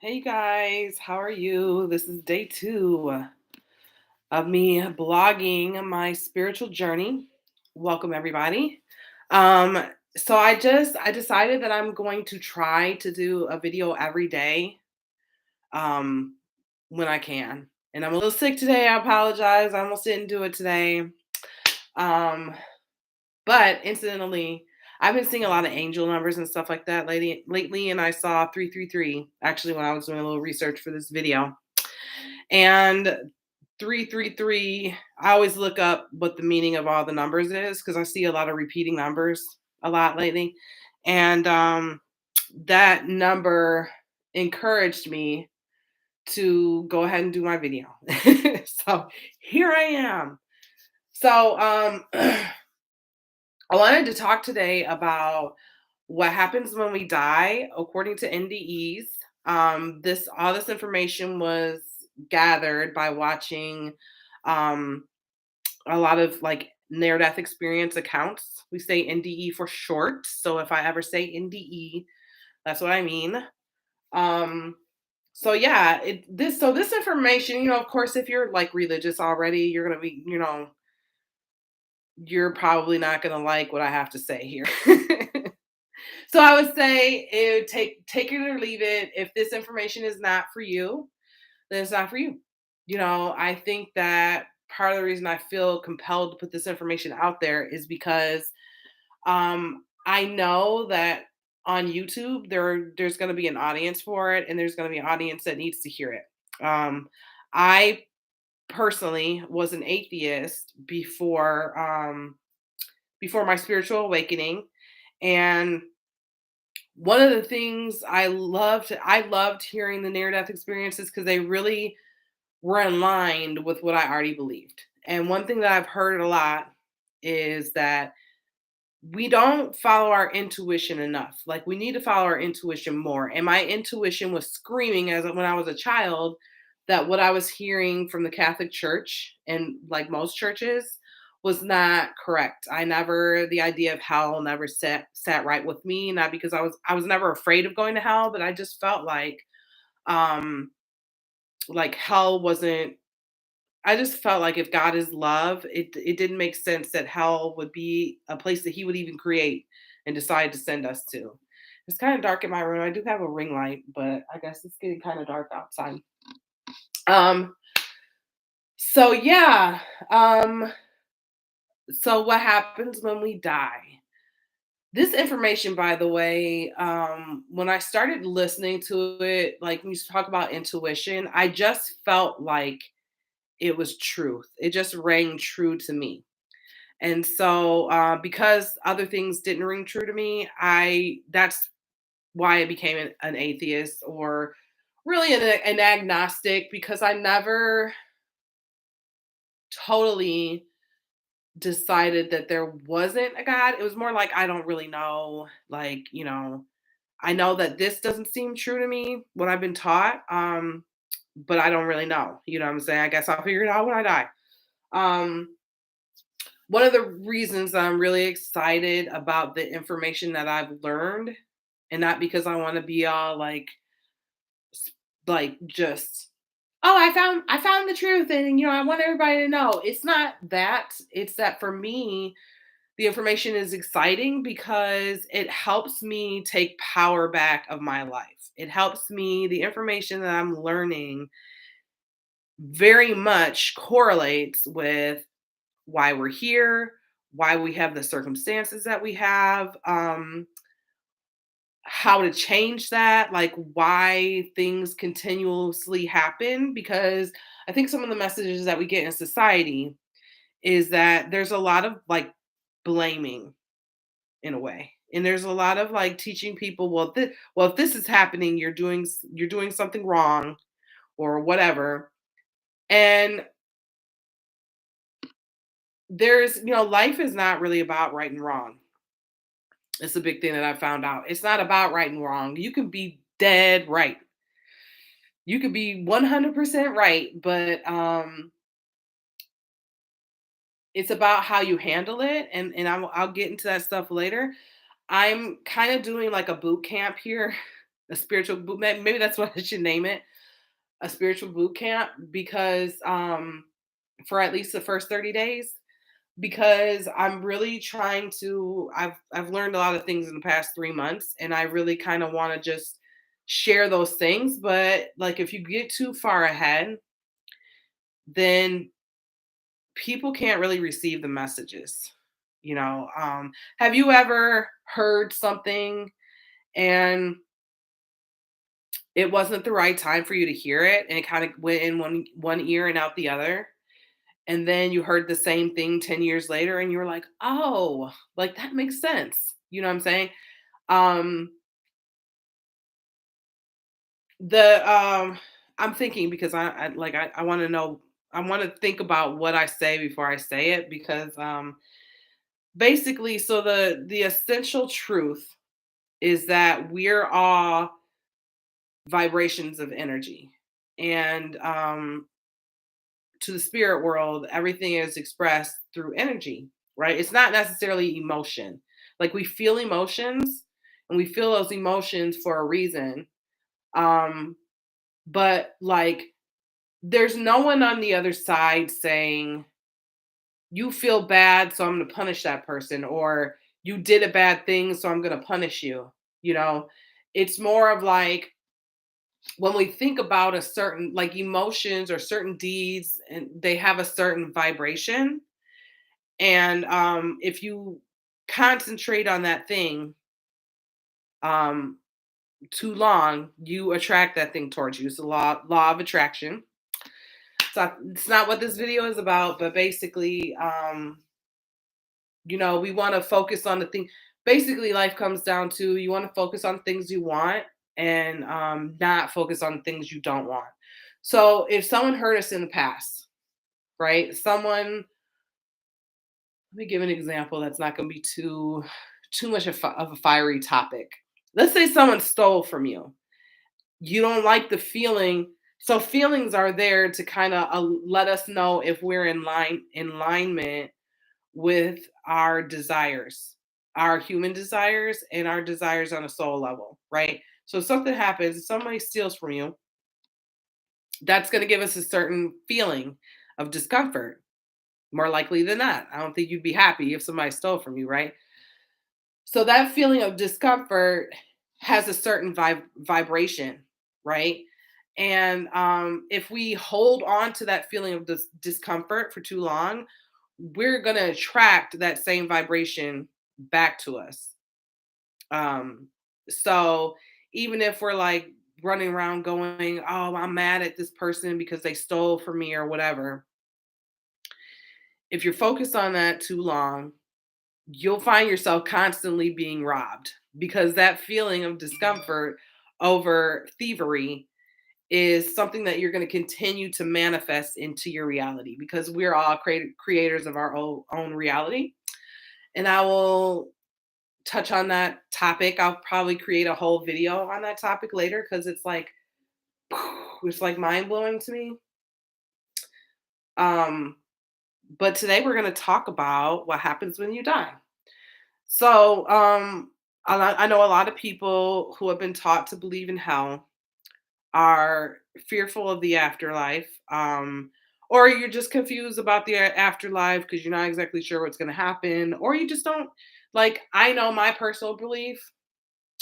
Hey guys, how are you? This is day two of me blogging my spiritual journey. Welcome everybody. Um, so I decided that I'm going to try to do a video every day um when I can. And I'm a little sick today. I apologize. I almost didn't do it today. Um, but incidentally, I've been seeing a lot of angel numbers and stuff like that lately, and I saw 333 actually when I was doing a little research for this video. And 333, I always look up what the meaning of all the numbers is because I see a lot of repeating numbers a lot lately. And that number encouraged me to go ahead and do my video. So here I am. So I wanted to talk today about what happens when we die according to NDEs. This all this information was gathered by watching um, a lot of like near death experience accounts. We say NDE for short. So if I ever say NDE, that's what I mean. Um, so yeah, this information, of course, if you're like religious already, you're gonna be, you're probably not gonna like what I have to say here. So I would say take it or leave it. If this information is not for you, then it's not for you. I think that part of the reason I feel compelled to put this information out there is because I know that on YouTube there's going to be an audience for it, and there's going to be an audience that needs to hear it. I personally was an atheist before my spiritual awakening, and one of the things I loved hearing the near death experiences because they really were in line with what I already believed. And one thing that I've heard a lot is that we don't follow our intuition enough. Like we need to follow our intuition more. And my intuition was screaming when I was a child that what I was hearing from the Catholic Church and like most churches was not correct. The idea of hell never sat right with me. Not because I was never afraid of going to hell, but I just felt um like hell wasn't I just felt like if God is love, it didn't make sense that hell would be a place that he would even create and decide to send us to. It's kind of dark in my room. I do have a ring light, but I guess it's getting kind of dark outside. Um so yeah, um so what happens when we die? This information, by the way, when I started listening to it, like when you talk about intuition, I just felt like it was truth. It just rang true to me. And so, because other things didn't ring true to me, I that's why I became an atheist or really an agnostic because I never totally decided that there wasn't a God. It was more like I don't really know. Like, I know that this doesn't seem true to me, what I've been taught. But I don't really know. You know what I'm saying? I guess I'll figure it out when I die. Um, One of the reasons I'm really excited about the information that I've learned, and not because I want to be all like just, oh, I found the truth, and I want everybody to know. It's not that. It's that for me, the information is exciting because it helps me take power back of my life. It helps me, the information that I'm learning very much correlates with why we're here, why we have the circumstances that we have, how to change that, like why things continuously happen. Because I think some of the messages that we get in society is that there's a lot of like blaming in a way. And there's a lot of like teaching people, well, if this is happening, you're doing something wrong or whatever. And life is not really about right and wrong. It's a big thing that I found out. It's not about right and wrong. You can be dead right. You could be 100% right, but it's about how you handle it, and I'll get into that stuff later. I'm kind of doing like a boot camp here. a spiritual boot. Maybe that's what I should name it, a spiritual boot camp, because for at least the first 30 days, because I'm really trying to. I've learned a lot of things in the past 3 months, and I really kind of want to just share those things. But like, if you get too far ahead, then people can't really receive the messages. Have you ever heard something and it wasn't the right time for you to hear it, and it kind of went in one ear and out the other, and then you heard the same thing 10 years later and you were like, oh, like that makes sense. You know what I'm saying? um the I'm thinking, because I want to know, I want to think about what I say before I say it, because basically, so the essential truth is that we're all vibrations of energy. And to the spirit world, everything is expressed through energy, right? It's not necessarily emotion. Like, we feel emotions, and we feel those emotions for a reason. Um, but like, there's no one on the other side saying, you feel bad, so I'm going to punish that person, or you did a bad thing, so I'm going to punish you. You know, it's more of like, when we think about a certain, like, emotions or certain deeds, and they have a certain vibration, and if you concentrate on that thing um too long, you attract that thing towards you. It's the law of attraction. So it's not what this video is about, but basically, we want to focus on the thing. Basically, life comes down to, you want to focus on things you want, and not focus on things you don't want. So if someone hurt us in the past, right? Let me give an example that's not going to be too much of a fiery topic. Let's say someone stole from you. You don't like the feeling. So feelings are there to kind of let us know if we're in alignment with our desires, our human desires, and our desires on a soul level, right? So if something happens, if somebody steals from you, that's going to give us a certain feeling of discomfort. More likely than not, I don't think you'd be happy if somebody stole from you, right? So that feeling of discomfort has a certain vibration, right? And if we hold on to that feeling of discomfort for too long, we're going to attract that same vibration back to us. Um, so even if we're like running around going, oh, I'm mad at this person because they stole from me or whatever, if you're focused on that too long, you'll find yourself constantly being robbed, because that feeling of discomfort over thievery is something that you're going to continue to manifest into your reality, because we're all creators of our own reality. And I will touch on that topic. I'll probably create a whole video on that topic later, because it's like it's like mind blowing to me. Um, but today we're going to talk about what happens when you die. So, I know a lot of people who have been taught to believe in hell are fearful of the afterlife, or you're just confused about the afterlife because you're not exactly sure what's going to happen, or you just don't. Like, I know my personal belief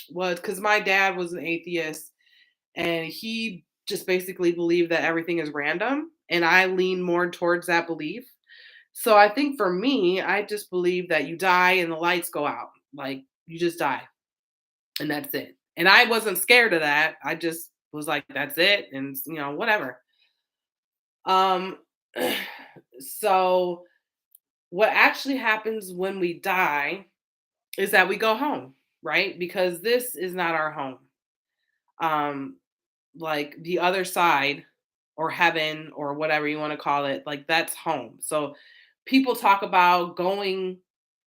was, because my dad was an atheist, and he just basically believed that everything is random, and I lean more towards that belief. So I think for me, I just believe that you die and the lights go out. Like, you just die, and that's it. And I wasn't scared of that. I just was like, that's it, and whatever. Um so what actually happens when we die is that we go home, right? Because this is not our home. Um like, the other side, or heaven, or whatever you want to call it, like, that's home. So people talk about going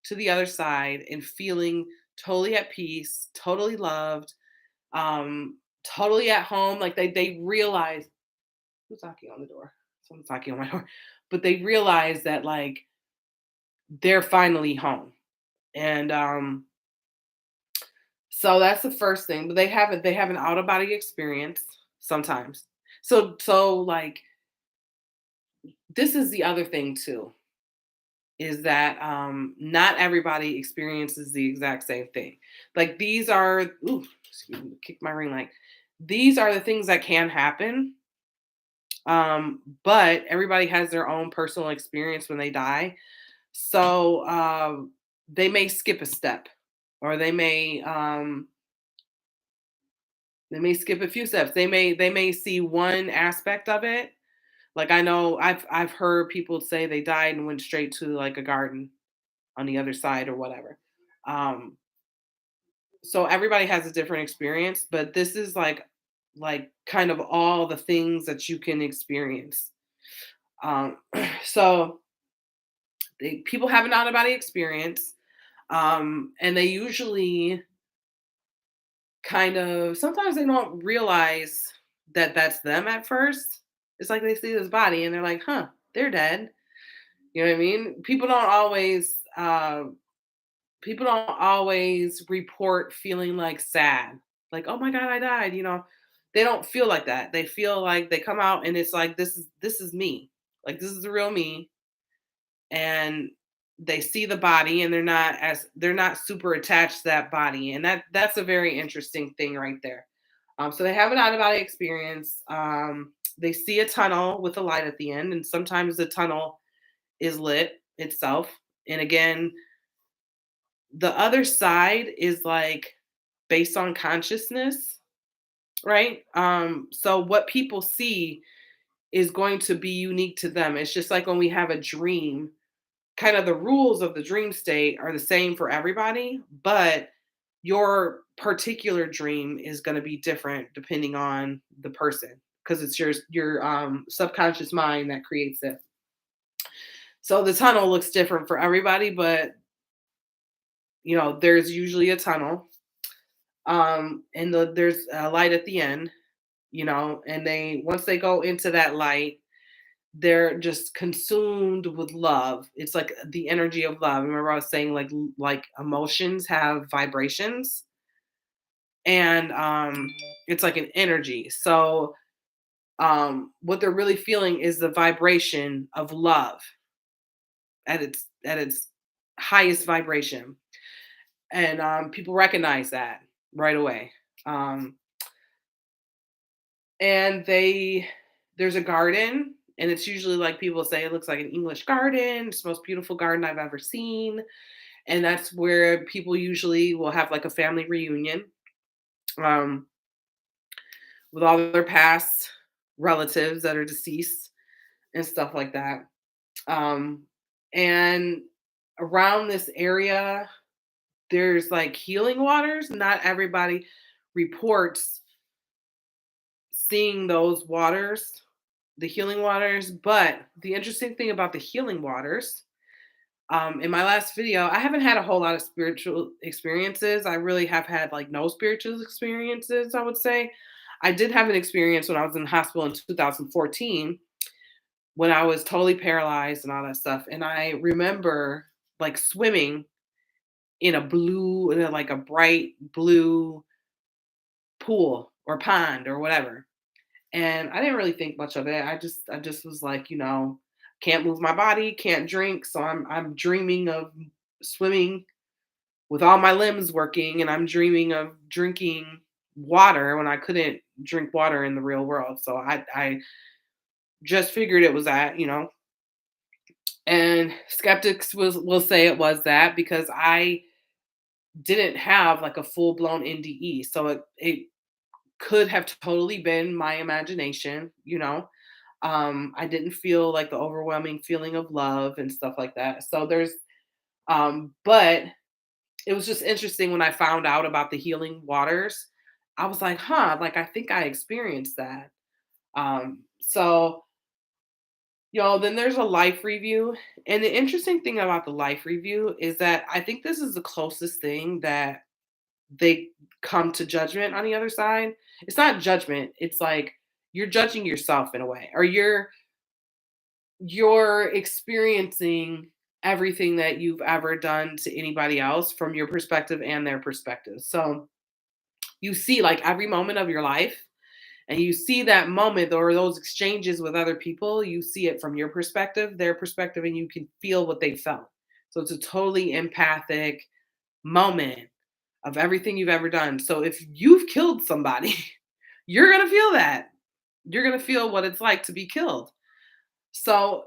to the other side and feeling totally at peace, totally loved, totally at home. Like, they realize, who's knocking on the door? Someone's knocking on my door. But they realize that, like, they're finally home. And So that's the first thing, but they have an out of body experience sometimes. So like this is the other thing too, is that not everybody experiences the exact same thing. Like these are ooh, excuse me, kick my ring light. These are the things that can happen. But everybody has their own personal experience when they die. So they may skip a step or they may skip a few steps. They may see one aspect of it. Like I know I've heard people say they died and went straight to like a garden on the other side or whatever. Um, so everybody has a different experience, but this is like kind of all the things that you can experience. Um, so people have an out of body experience, and they usually kind of sometimes they don't realize that that's them at first. It's like they see this body and they're like, "Huh, they're dead." You know what I mean? People don't always report feeling like sad. Like, "Oh my god, I died," you know? They don't feel like that. They feel like they come out and it's like this is me. Like this is the real me, and they see the body and they're not super attached to that body, and that's a very interesting thing right there. So they have an out of body experience. They see a tunnel with a light at the end, and sometimes the tunnel is lit itself. And again, the other side is like based on consciousness, right? So what people see is going to be unique to them. It's just like when we have a dream, kind of the rules of the dream state are the same for everybody, but your particular dream is going to be different depending on the person because it's your subconscious mind that creates it. So the tunnel looks different for everybody, but there's usually a tunnel, and there's a light at the end, and they once they go into that light, they're just consumed with love. It's like the energy of love. Remember I was saying like emotions have vibrations, and it's like an energy. So what they're really feeling is the vibration of love at its highest vibration, and people recognize that right away. Um, and there's a garden, and it's usually like people say it looks like an English garden. It's the most beautiful garden I've ever seen, and that's where people usually will have like a family reunion, um, with all their past relatives that are deceased and stuff like that. Um, and around this area, there's like healing waters. Not everybody reports seeing those waters, the healing waters. But the interesting thing about the healing waters, in my last video, I haven't had a whole lot of spiritual experiences. I really have had like no spiritual experiences, I would say. I did have an experience when I was in the hospital in 2014 when I was totally paralyzed and all that stuff. And I remember like swimming in like a bright blue pool or pond or whatever. And I didn't really think much of it. I just was like, can't move my body, can't drink. So I'm dreaming of swimming with all my limbs working, and I'm dreaming of drinking water when I couldn't drink water in the real world. So I just figured it was that. And skeptics will say it was that because I didn't have like a full blown NDE. So it could have totally been my imagination. I didn't feel like the overwhelming feeling of love and stuff like that. So but it was just interesting when I found out about the healing waters. I was like, huh, like I think I experienced that. So then there's a life review. And the interesting thing about the life review is that I think this is the closest thing that they come to judgment on the other side. It's not judgment. It's like you're judging yourself in a way, or you're experiencing everything that you've ever done to anybody else from your perspective and their perspective. So You see like every moment of your life, and you see that moment or those exchanges with other people, you see it from your perspective, their perspective, and you can feel what they felt. So it's a totally empathic moment of everything you've ever done. So if you've killed somebody, you're going to feel that. You're going to feel what it's like to be killed. So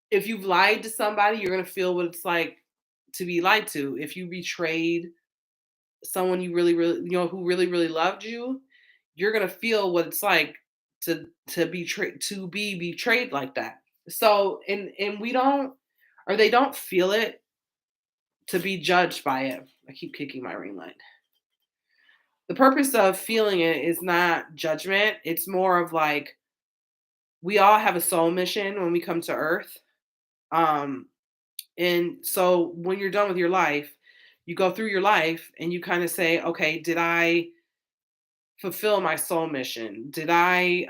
if you've lied to somebody, you're going to feel what it's like to be lied to. If you betrayed someone you really, really, who really, really loved you, you're going to feel what it's like to be betrayed like that. So, and we don't, or they don't feel it to be judged by it. I keep kicking my ring light. The purpose of feeling it is not judgment. It's more of like we all have a soul mission when we come to Earth. Um, and so when you're done with your life, you go through your life and you kind of say, okay, did I fulfill my soul mission? Did I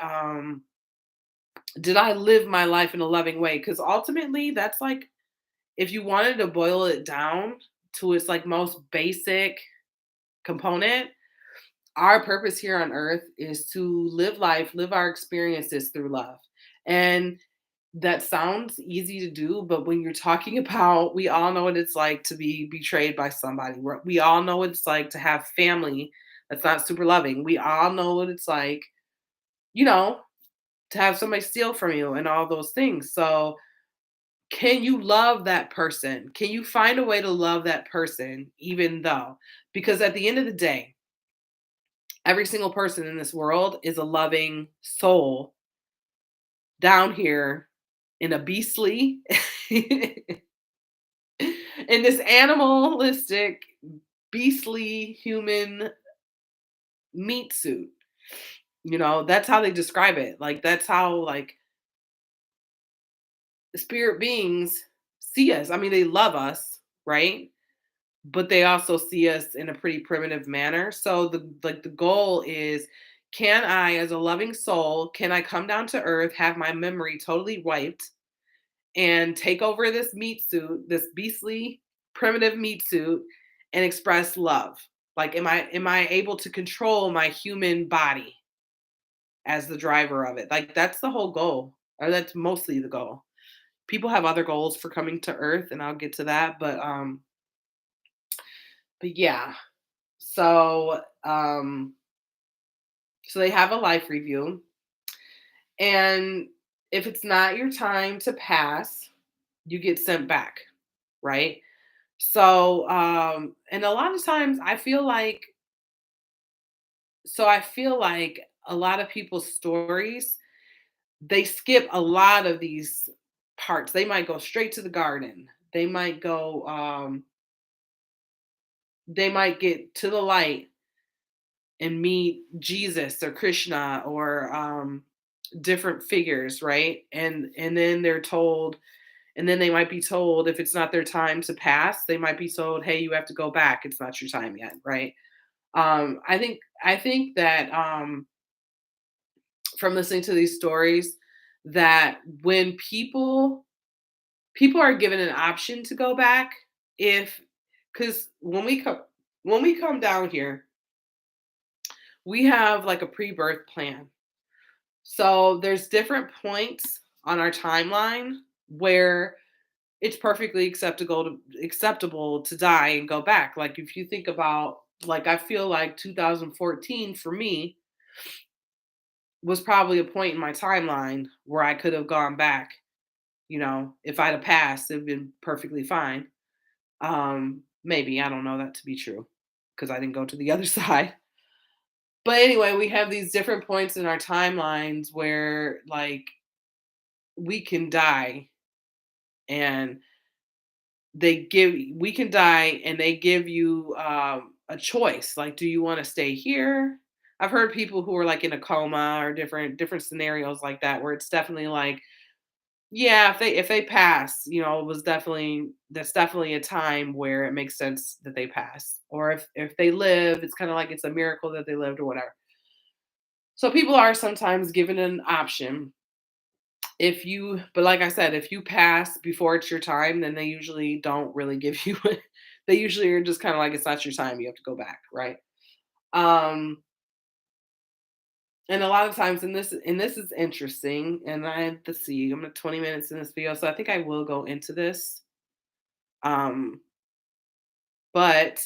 live my life in a loving way? Because ultimately, that's like if you wanted to boil it down to its like most basic component, our purpose here on earth is to live life, live our experiences through love. And that sounds easy to do, but when you're talking about, we all know what it's like to be betrayed by somebody. We all know what it's like to have family that's not super loving. We all know what it's like, you know, to have somebody steal from you and all those things. So, can you love that person? Can you find a way to love that person, even though? Because at the end of the day, every single person in this world is a loving soul down here in a beastly, in this animalistic, beastly human meat suit. That's how they describe it. Like, that's how, like, spirit beings see us. I mean, they love us, right? But they also see us in a pretty primitive manner. So the goal is, can I, as a loving soul, can I come down to earth, have my memory totally wiped, and take over this meat suit, this beastly primitive meat suit, and express love? Like, am I able to control my human body as the driver of it? Like, that's the whole goal, or that's mostly the goal. People have other goals for coming to earth, and I'll get to that, but yeah. So, so they have a life review, and if it's not your time to pass, you get sent back, right? So, and a lot of times I feel like a lot of people's stories, they skip a lot of these parts. They might go straight to the garden. They might get to the light and meet Jesus or Krishna or different figures, right? And then they're told, and then they might be told if it's not their time to pass, they might be told, "Hey, you have to go back. It's not your time yet," right? I think that from listening to these stories, that when people are given an option to go back, if because when we come down here, we have like a pre-birth plan. So there's different points on our timeline where it's perfectly acceptable to die and go back. Like, if you think about, like, I feel like 2014 for me was probably a point in my timeline where I could have gone back. If I'd have passed, it'd been perfectly fine. Maybe, I don't know that to be true because I didn't go to the other side. But anyway, we have these different points in our timelines where, like, we can die, and we can die, and they give you a choice. Like, do you want to stay here? I've heard people who are like in a coma or different scenarios like that, where it's definitely like, yeah, if they pass, that's definitely a time where it makes sense that they pass. Or if they live, it's kind of like it's a miracle that they lived or whatever. So people are sometimes given an option. But like I said, if you pass before it's your time, then they usually don't really give you they usually are just kind of like, it's not your time, you have to go back, right? Um, and a lot of times, and this is interesting, and let's see, I'm at 20 minutes in this video, so I think I will go into this. Um, but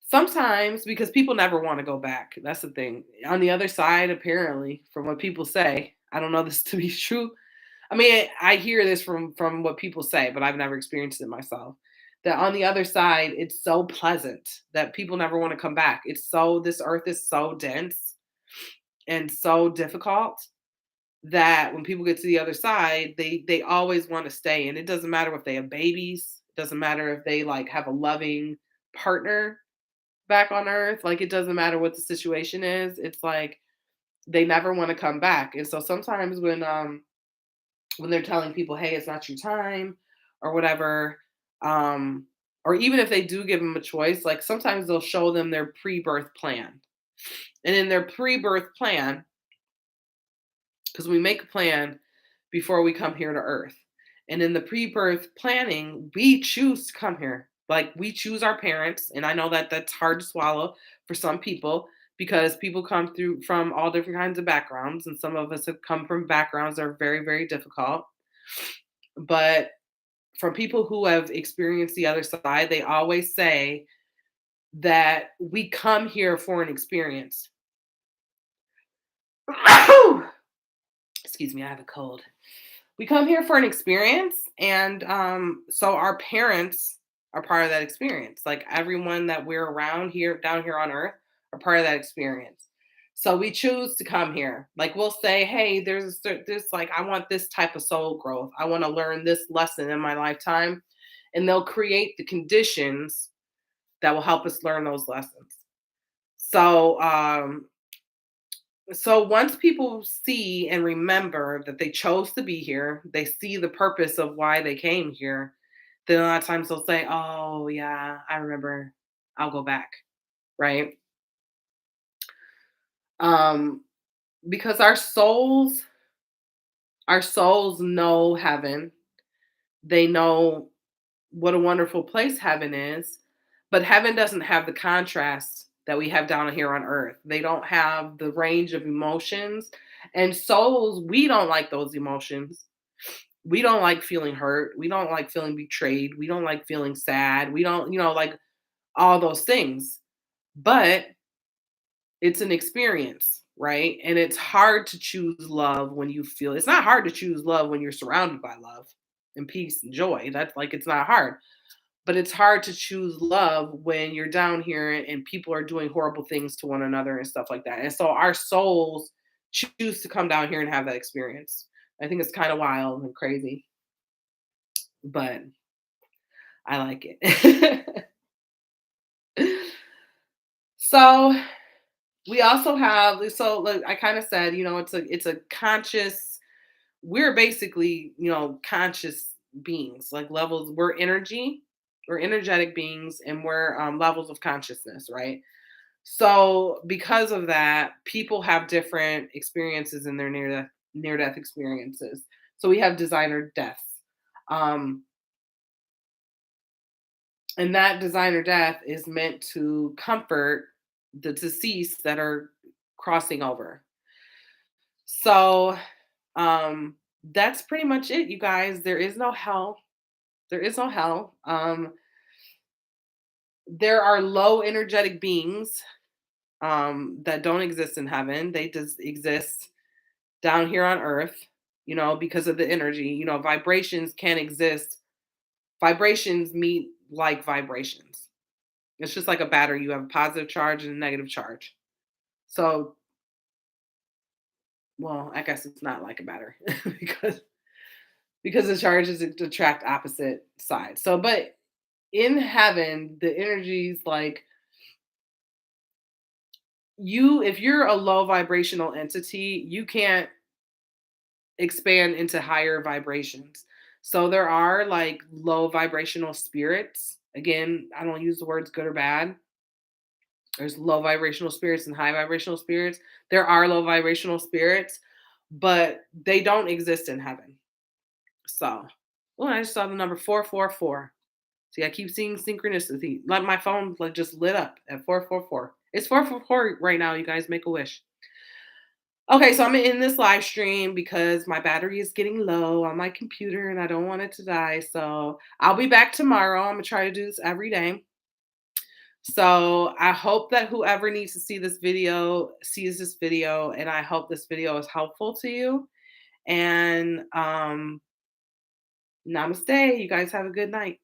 sometimes, because people never want to go back, that's the thing. On the other side, apparently, from what people say, I don't know this to be true. I mean, I hear this from what people say, but I've never experienced it myself. That on the other side, it's so pleasant that people never want to come back. This earth is so dense and so difficult that when people get to the other side, they always want to stay. And it doesn't matter if they have babies, it doesn't matter if they like have a loving partner back on earth. Like it doesn't matter what the situation is. It's like they never want to come back. And so sometimes when they're telling people, "Hey, it's not your time," or whatever, um, or even if they do give them a choice, like sometimes they'll show them their pre-birth plan, and in their pre-birth plan, because we make a plan before we come here to Earth, and in the pre-birth planning, we choose to come here. Like we choose our parents, and I know that that's hard to swallow for some people because people come through from all different kinds of backgrounds, and some of us have come from backgrounds that are very, very difficult. But from people who have experienced the other side, they always say that we come here for an experience. Excuse me, I have a cold. We come here for an experience, and so our parents are part of that experience. Like everyone that we're around here, down here on Earth, are part of that experience. So we choose to come here. Like we'll say, "Hey, there's like I want this type of soul growth. I want to learn this lesson in my lifetime," and they'll create the conditions that will help us learn those lessons. So, so once people see and remember that they chose to be here, they see the purpose of why they came here, then a lot of times they'll say, "Oh yeah, I remember. I'll go back." Right? Um, because our souls know heaven. They know what a wonderful place heaven is, but heaven doesn't have the contrast that we have down here on earth. They don't have the range of emotions, and souls, we don't like those emotions. We don't like feeling hurt, we don't like feeling betrayed, we don't like feeling sad, we don't, like all those things. But it's an experience, right? And it's hard to choose love when you feel it's not hard to choose love when you're surrounded by love and peace and joy. That's like it's not hard, but it's hard to choose love when you're down here and people are doing horrible things to one another and stuff like that. And so our souls choose to come down here and have that experience. I think it's kind of wild and crazy, but I like it. So we also have, so like I kind of said, it's a conscious, we're basically, conscious beings, like levels, we're energy, we're energetic beings, and we're levels of consciousness, right? So because of that, people have different experiences in their near death experiences. So we have designer deaths. Um, and that designer death is meant to comfort the deceased that are crossing over. So that's pretty much it, you guys. There is no hell. There is no hell. There are low energetic beings that don't exist in heaven. They just exist down here on earth, because of the energy. Vibrations can exist. Vibrations meet like vibrations. It's just like a battery. You have a positive charge and a negative charge. So, well, I guess it's not like a battery because the charges attract opposite sides. So, but in heaven, the energies like if you're a low vibrational entity, you can't expand into higher vibrations. So there are like low vibrational spirits. Again, I don't use the words good or bad. There's low vibrational spirits and high vibrational spirits. There are low vibrational spirits, but they don't exist in heaven. So, oh, I just saw the number 444. See, I keep seeing synchronicity. Like my phone like just lit up at 444. It's 4 for 4 right now, you guys. Make a wish. Okay, so I'm gonna end this live stream because my battery is getting low on my computer and I don't want it to die. So I'll be back tomorrow. I'm gonna try to do this every day. So I hope that whoever needs to see this video sees this video, and I hope this video is helpful to you. And namaste. You guys have a good night.